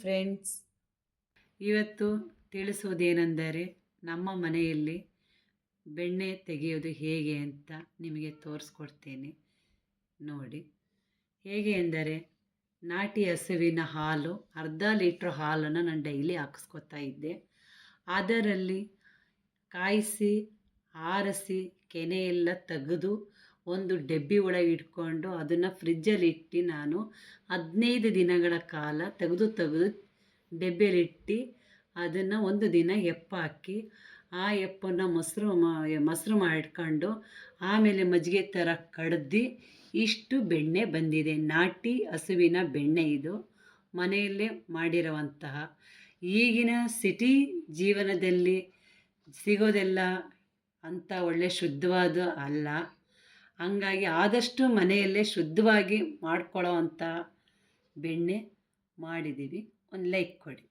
Friends, ಇವತ್ತು ತಿಳಿಸುವುದೇನೆಂದರೆ ನಮ್ಮ ಮನೆಯಲ್ಲಿ ಬೆಣ್ಣೆ ತೆಗೆಯೋದು ಹೇಗೆ ಅಂತ ನಿಮಗೆ ತೋರಿಸ್ಕೊಡ್ತೇನೆ ನೋಡಿ. ಹೇಗೆ ಎಂದರೆ, ನಾಟಿ ಹಸುವಿನ ಹಾಲು ಅರ್ಧ ಲೀಟ್ರ್ ಹಾಲನ್ನು ನಾನು ಡೈಲಿ ಹಾಕಿಸ್ಕೊತಾ ಇದ್ದೆ. ಅದರಲ್ಲಿ ಕಾಯಿಸಿ ಆರಿಸಿ ಕೆನೆಯೆಲ್ಲ ತೆಗೆದು ಒಂದು ಡಬ್ಬಿ ಒಳಗೆ ಇಟ್ಕೊಂಡು ಅದನ್ನು ಫ್ರಿಜ್ಜಲ್ಲಿಟ್ಟು ನಾನು 15 ದಿನಗಳ ಕಾಲ ತೆಗೆದು ಡಬ್ಬಿಯಲ್ಲಿಟ್ಟು ಅದನ್ನು ಒಂದು ದಿನ ಹಾಕಿ ಆ ಎಪ್ಪನ್ನು ಮೊಸರು ಮಾಡಿಕೊಂಡು ಆಮೇಲೆ ಮಜ್ಜಿಗೆ ಥರ ಕಡ್ದು ಇಷ್ಟು ಬೆಣ್ಣೆ ಬಂದಿದೆ. ನಾಟಿ ಹಸುವಿನ ಬೆಣ್ಣೆ ಇದು, ಮನೆಯಲ್ಲೇ ಮಾಡಿರುವಂತಹ. ಈಗಿನ ಸಿಟಿ ಜೀವನದಲ್ಲಿ ಸಿಗೋದೆಲ್ಲ ಅಂಥ ಒಳ್ಳೆ ಶುದ್ಧವಾದ ಅಲ್ಲ. ಹಂಗಾಗಿ ಆದಷ್ಟು ಮನೆಯಲ್ಲೇ ಶುದ್ಧವಾಗಿ ಮಾಡ್ಕೊಳ್ಳೋ ಅಂಥ ಬೆಣ್ಣೆ ಮಾಡಿದ್ದೀವಿ. ಒಂದು ಲೈಕ್ ಕೊಡಿ.